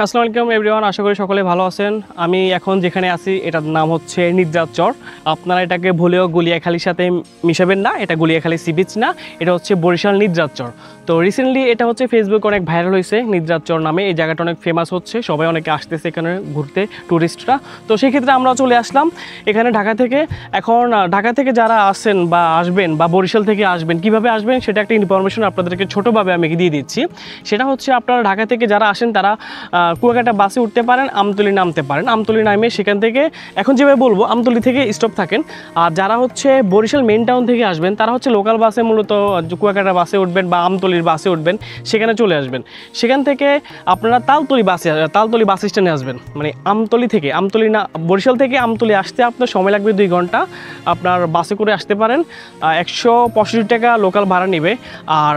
আসসালামু আলাইকুম এভরিওয়ান, আশা করি সকলে ভালো আছেন। আমি এখন যেখানে আছি এটার নাম হচ্ছে নিদ্রার চর। আপনারা এটাকে ভুলেও গুলিয়াখালীর সাথে মিশাবেন না, এটা গুলিয়াখালী সি বিচ না, এটা হচ্ছে বরিশাল নিদ্রার চর। তো রিসেন্টলি এটা হচ্ছে ফেসবুক অনেক ভাইরাল হয়েছে নিদ্রার চর নামে। এই জায়গাটা অনেক ফেমাস হচ্ছে, সবাই অনেকে আসতেছে এখানে ঘুরতে, ট্যুরিস্টরা। তো সেই ক্ষেত্রে আমরাও চলে আসলাম এখানে ঢাকা থেকে। এখন ঢাকা থেকে যারা আসেন বা আসবেন বা বরিশাল থেকে আসবেন, কিভাবে আসবেন সেটা একটা ইনফরমেশন আপনাদেরকে ছোটোভাবে আমি দিয়ে দিচ্ছি। সেটা হচ্ছে আপনারা ঢাকা থেকে যারা আসেন তারা কুয়াকাটা বাসে উঠতে পারেন, আমতলী নামতে পারেন। আমতলী নামে সেখান থেকে এখন যেভাবে বলবো আমতলী থেকে স্টপ থাকেন। আর যারা হচ্ছে বরিশাল মেইন টাউন থেকে আসবেন তারা হচ্ছে লোকাল বাসে মূলত কুয়াকাটা বাসে উঠবেন বা আমতলীর বাসে উঠবেন, সেখানে চলে আসবেন। সেখান থেকে আপনারা তালতলী বাস স্ট্যান্ডে আসবেন। মানে আমতলী থেকে, আমতলী না, বরিশাল থেকে আমতলী আসতে আপনার সময় লাগবে 2 ঘন্টা। আপনার বাসে করে আসতে পারেন, 165 টাকা লোকাল ভাড়া নেবে। আর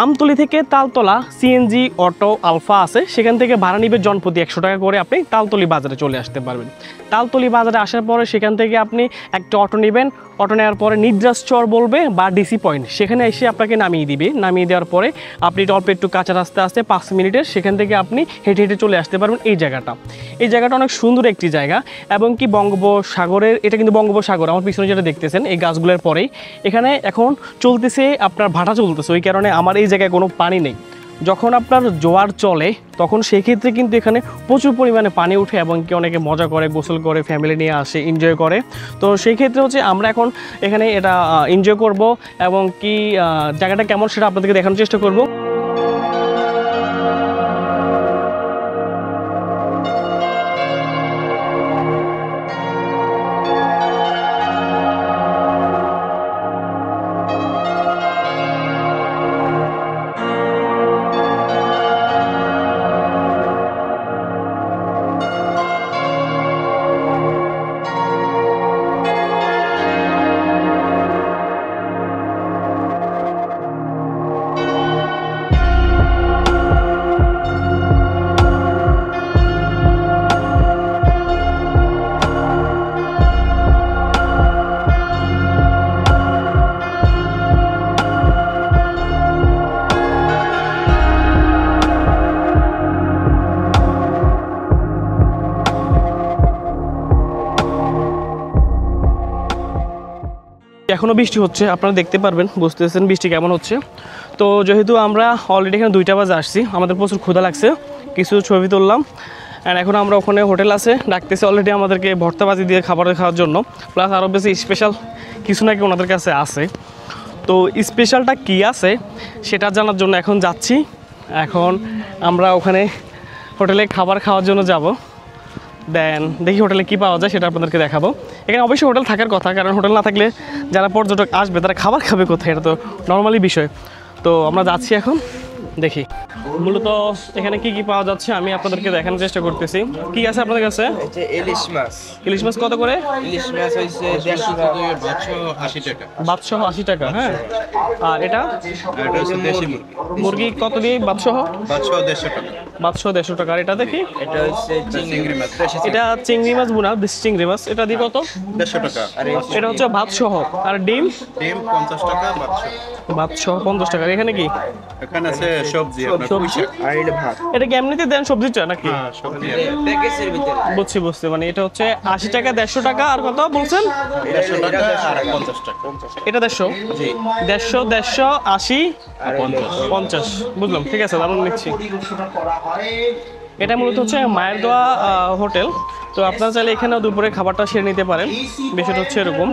আমতলী থেকে তালতলা সিএনজি অটো আলফা আছে, সেখান থেকে ভাড়া নিবে জনপ্রতি 100 টাকা করে। আপনি তালতলী বাজারে চলে আসতে পারবেন। তালতলী বাজারে আসার পরে সেখান থেকে আপনি একটা অটো নেবেন। অটো নেওয়ার পরে নিদ্রার চর বলবে বা ডিসি পয়েন্ট, সেখানে এসে আপনাকে নামিয়ে দিবে। নামিয়ে দেওয়ার পরে আপনি অল্প একটু কাঁচা রাস্তা আসতে 5 মিনিটের, সেখান থেকে আপনি হেঁটে হেঁটে চলে আসতে পারবেন এই জায়গাটা। এই জায়গাটা অনেক সুন্দর একটি জায়গা এবং কি বঙ্গোপসাগরের, এটা কিন্তু বঙ্গোপসাগর আমার পিছনে যেটা দেখতেছেন এই গাছগুলোর পরেই। এখানে এখন চলতেছে আপনার ভাটা চলতেছে, ওই কারণে আমার এই জায়গায় কোনো পানি নেই। যখন আপনার জোয়ার চলে তখন সেক্ষেত্রে কিন্তু এখানে প্রচুর পরিমাণে পানি উঠে এবং কি অনেকে মজা করে, গোসল করে, ফ্যামিলি নিয়ে আসে, এনজয় করে। তো সেই ক্ষেত্রে হচ্ছে আমরা এখন এখানে এটা এনজয় করব এবং কি জায়গাটা কেমন সেটা আপনাদেরকে দেখানোর চেষ্টা করব। এখনও বৃষ্টি হচ্ছে, আপনারা দেখতে পারবেন, বুঝতেছেন বৃষ্টি কেমন হচ্ছে। তো যেহেতু আমরা অলরেডি এখানে 2টা বাজে আসছি, আমাদের প্রচুর ক্ষুধা লাগছে, কিছু ছবি তুললাম। অ্যান্ড এখন আমরা ওখানে হোটেল আছে ডাকতেছি অলরেডি আমাদেরকে ভর্তাবাজি দিয়ে খাবার খাওয়ার জন্য, প্লাস আরও বেশি স্পেশাল কিছু নাকি ওনাদের কাছে আছে। তো স্পেশালটা কী আছে সেটা জানার জন্য এখন যাচ্ছি। এখন আমরা ওখানে হোটেলে খাবার খাওয়ার জন্য যাব। দেন দেখি হোটেলে কী পাওয়া যায় সেটা আপনাদেরকে দেখাবো। এখানে অবশ্যই হোটেল থাকার কথা, কারণ হোটেল না থাকলে যারা পর্যটক আসবে তারা খাবার খাবে কোথায়, এটা তো নর্মালি বিষয়। তো আমরা যাচ্ছি এখন, দেখি মূলত এখানে কি কি পাওয়া যাচ্ছে আমি আপনাদেরকে দেখানোর চেষ্টা করতেছি। কি আছে আপনাদের কাছে? ইলিশ মাছ। ইলিশ মাছ কত করে? ইলিশ মাছ হইছে 180 টাকা। 780 টাকা, হ্যাঁ। আর এটা হচ্ছে দেশি মুরগি কত দিয়ে? 700 150 টাকা। 150 টাকা। আর এটা দেখি, এটা হচ্ছে চিংড়ি মাছ। এটা চিংড়ি মাছ বোনা, দেশি চিংড়ি মাছ, এটা দিয়ে কত? 150 টাকা। আর এটা হচ্ছে ভাত সহ। আর ডিম? ডিম 50 টাকা, ভাত সহ 50 টাকা। এখানে কি? এখানে আছে সবজি, আপনার সবজি আর এটা ভাত। এটা কি এমনিতে দেন সবজিটা নাকি? হ্যাঁ, সবজি প্যাকেজের ভিতরে। বুঝছি, মানে এটা হচ্ছে 80 টাকা, 150 টাকা। আর কত বলছেন? 150 টাকা আর 50 টাকা। এটা 150, জি 150, 80 আর 50। বুঝলাম, ঠিক আছে, দারুণ নিচ্ছি। এটা মূলত হচ্ছে মায়ের দোয়া হোটেল। তো আপনারা চাইলে এখানেও দুপুরে খাবারটা সেরে নিতে পারেন, বিষয়টা হচ্ছে এরকম।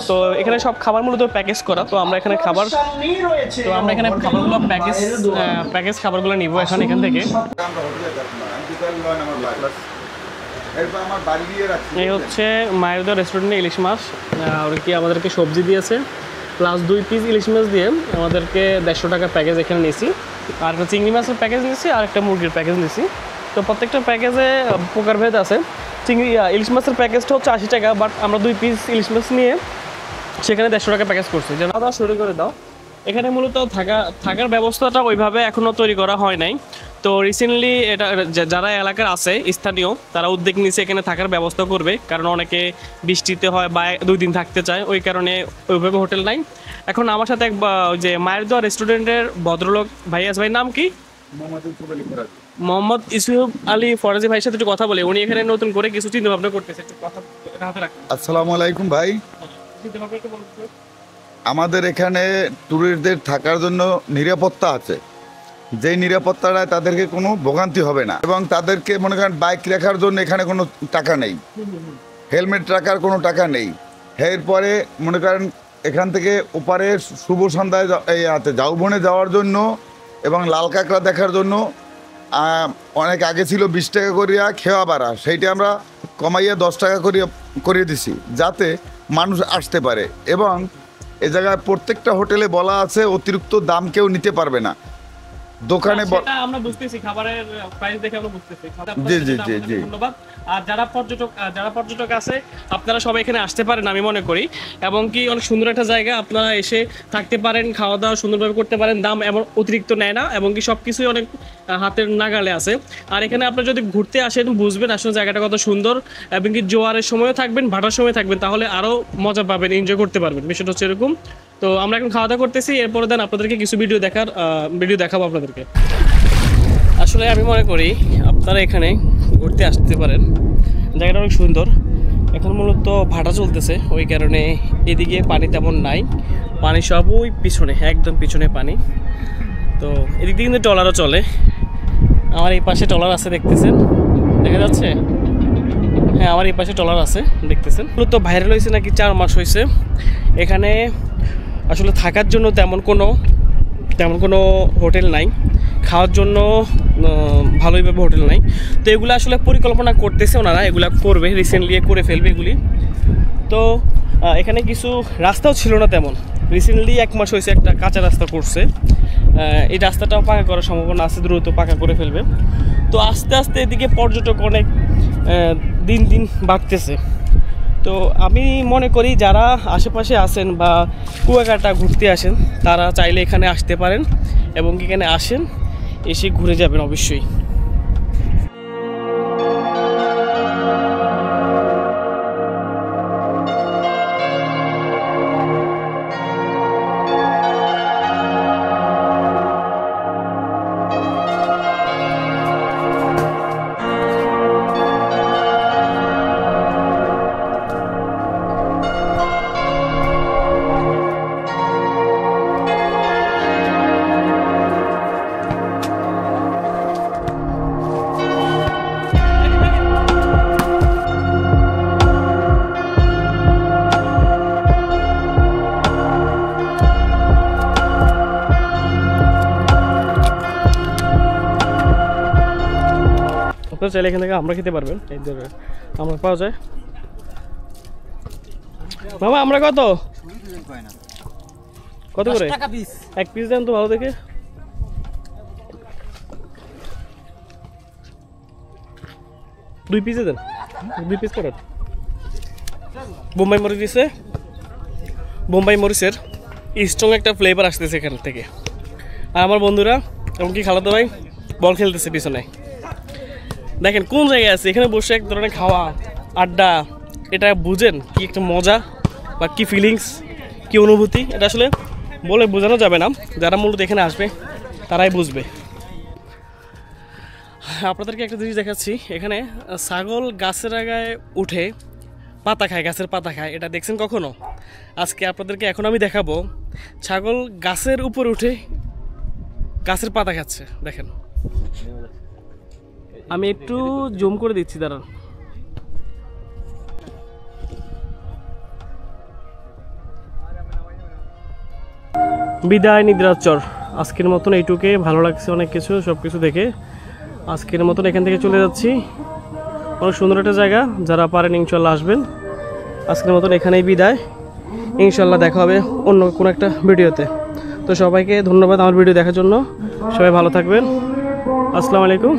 তো এখানে সব খাবার মূলত প্যাকেজ করা। তো আমরা এখানে খাবারগুলো প্যাকেজ খাবারগুলো নিব এখান থেকে। এই হচ্ছে মায়ের দোয়া রেস্টুরেন্টে ইলিশ মাছ, আর কি আমাদেরকে সবজি দিয়েছে, প্লাস 2 পিস ইলিশ মাছ দিয়ে আমাদেরকে 150 টাকা প্যাকেজ এখানে নিয়েছি। আর একটা চিংড়ি মাছের প্যাকেজ নিয়েছি আর একটা মুরগির প্যাকেজ নিয়েছি। তো প্রত্যেকটা প্যাকেজে প্রকারভেদ আছে। ইলিশ মাছের প্যাকেজটা হচ্ছে 80 টাকা, বাট আমরা 2 পিস ইলিশ মাছ নিয়ে সেখানে 150 টাকা প্যাকেজ করছি। যেন দাও শুরু করে দাও। এখানে মূলত থাকার ব্যবস্থাটা ওইভাবে এখনও তৈরি করা হয় নাই। তো রিসেন্টলি এটা যারা এলাকার আছে স্থানীয় তারা উদ্যোগ নিয়েছে এখানে থাকার ব্যবস্থা করবে, কারণ অনেকে বৃষ্টিতে হয় বা 2 দিন থাকতে চায়, ওই কারণে ওইভাবে হোটেল নাই। এখন আমার সাথে যে মায়ের দোয়া রেস্টুরেন্টের ভদ্রলোক ভাই আছে, ভাই নাম কি? মোহাম্মদ ইউসুফ আলী ফরাজি ভাইয়ের সাথে একটু কথা বলি, উনি এখানে নতুন করে কিছু চিন্তা ভাবনা করতেছে, একটু কথা হাতে রাখুন। আসসালামু আলাইকুম ভাই। চিন্তা ভাবনা একটু বলুন তো। আমাদের এখানে ট্যুরিস্টদের থাকার জন্য নিরাপত্তা আছে, যেই নিরাপত্তাটা তাদেরকে কোনো ভোগান্তি হবে না, এবং তাদেরকে মনে করেন বাইক রাখার জন্য এখানে কোনো টাকা নেই, হেলমেট রাখার কোনো টাকা নেই। এরপরে মনে করেন এখান থেকে ওপারে শুভ সন্ধ্যায় ঝাউবনে যাওয়ার জন্য এবং লাল কাঁকড়া দেখার জন্য অনেক আগে ছিল 20 টাকা করিয়া খেওয়া ভাড়া, সেইটা আমরা কমাইয়া 10 টাকা করিয়ে দিছি, যাতে মানুষ আসতে পারে। এবং এ জায়গায় প্রত্যেকটা হোটেলে বলা আছে অতিরিক্ত দাম কেউ নিতে পারবে না। দোকানে সেটা আমরা বুঝতেছি, খাবারের প্রাইস দেখে আমরা বুঝতেছি। জি জি জি জি। ধন্যবাদ। আর যারা পর্যটক আছে আপনারা সবাই এখানে আসতে পারেন আমি মনে করি, এবং কি অনেক সুন্দর একটা জায়গা, আপনারা এসে থাকতে পারেন, খাওয়া দাওয়া সুন্দরভাবে করতে পারেন, দাম এমন অতিরিক্ত নেয় না, এবং কি সব কিছুই অনেক হাতের নাগালে আছে। আর এখানে আপনারা যদি ঘুরতে আসেন বুঝবেন আসলে জায়গাটা কত সুন্দর, এবং কি জোয়ারের সময়ও থাকবেন, ভাটার সময় থাকবেন, তাহলে আরও মজা পাবেন, এনজয় করতে পারবেন। বিষয়টা হচ্ছে এরকম। তো আমরা এখন খাওয়া দাওয়া করতেছি, এরপরে দেন আপনাদেরকে কিছু ভিডিও দেখাবো আপনাদেরকে। আসলে আমি মনে করি আপনারা এখানে ঘুরতে আসতে পারেন, জায়গাটা অনেক সুন্দর। এখন মূলত ভাটা চলতেছে, ওই কারণে এদিকে পানি তেমন নাই, পানি সব ওই পিছনে, একদম পিছনে পানি। তো এদিক দিয়ে কিন্তু ট্রলারও চলে, আমার এই পাশে ট্রলার আছে দেখতেছেন, দেখা যাচ্ছে? হ্যাঁ, আমার এই পাশে ট্রলার আছে দেখতেছেন। মূলত ভাইরাল হয়েছে নাকি 4 মাস হয়েছে। এখানে আসলে থাকার জন্য তেমন কোনো হোটেল নাই, খাওয়ার জন্য ভালোইভাবে হোটেল নাই। তো এগুলো আসলে পরিকল্পনা করতেছে ওনারা, এগুলো করবে, রিসেন্টলি করে ফেলবে এগুলি। তো এখানে কিছু রাস্তাও ছিল না তেমন, রিসেন্টলি 1 মাস হয়েছে একটা কাঁচা রাস্তা করছে। এই রাস্তাটাও পাকা করার সম্ভাবনা আছে, দ্রুত পাকা করে ফেলবে। তো আস্তে আস্তে এদিকে পর্যটক অনেক দিন দিন বাড়তেছে। তো আমি মনে করি যারা আশেপাশে আছেন বা কুয়াকাটা ঘুরতে আসেন তারা চাইলে এখানে আসতে পারেন, এবং এখানে আসেন, এসে ঘুরে যাবেন অবশ্যই। আপনারা চাইলে এখান থেকে আমরা খেতে পারবেন, এই ধরনের আমরা পাওয়া যায়। মামা আমরা কত করে? 1 পিস দেন তো ভালো দেখে। দুই পিসে দেন, 2 পিস করেন। বোম্বাই মরিচ দিছে, বোম্বাই মরিচের স্ট্রং একটা ফ্লেভার আসতেছে এখান থেকে। আর আমার বন্ধুরা এমনকি খালাতো ভাই বল খেলতেছে পিছনে, দেখেন কোন জায়গায় আছে, এখানে বসে এক ধরনের খাওয়া আড্ডা, এটা বুঝেন কি একটা মজা বা কি ফিলিংস, কি অনুভূতি, এটা আসলে বলে বোঝানো যাবে না, যারা মূলত এখানে আসবে তারাই বুঝবে। আপনাদেরকে একটা জিনিস দেখাচ্ছি, এখানে ছাগল গাছের আগায় উঠে পাতা খায়, গাছের পাতা খায়, এটা দেখছেন কখনো? আজকে আপনাদেরকে এখন আমি দেখাবো ছাগল গাছের উপর উঠে গাছের পাতা খাচ্ছে, দেখেন। আমি একটু জুম করে দিচ্ছি, দাঁড়ান। বিদায় নিদ্রার চর, আজকের মতন এইটুকে। ভালো লাগছে অনেক কিছু, সব কিছু দেখে আজকের মতন এখান থেকে চলে যাচ্ছি। অনেক সুন্দর একটা জায়গা, যারা পারেন ইনশাল্লাহ আসবেন। আজকের মতন এখানেই বিদায়, ইনশাল্লাহ দেখা হবে অন্য কোনো একটা ভিডিওতে। তো সবাইকে ধন্যবাদ আমার ভিডিও দেখার জন্য, সবাই ভালো থাকবেন। আসসালামু আলাইকুম।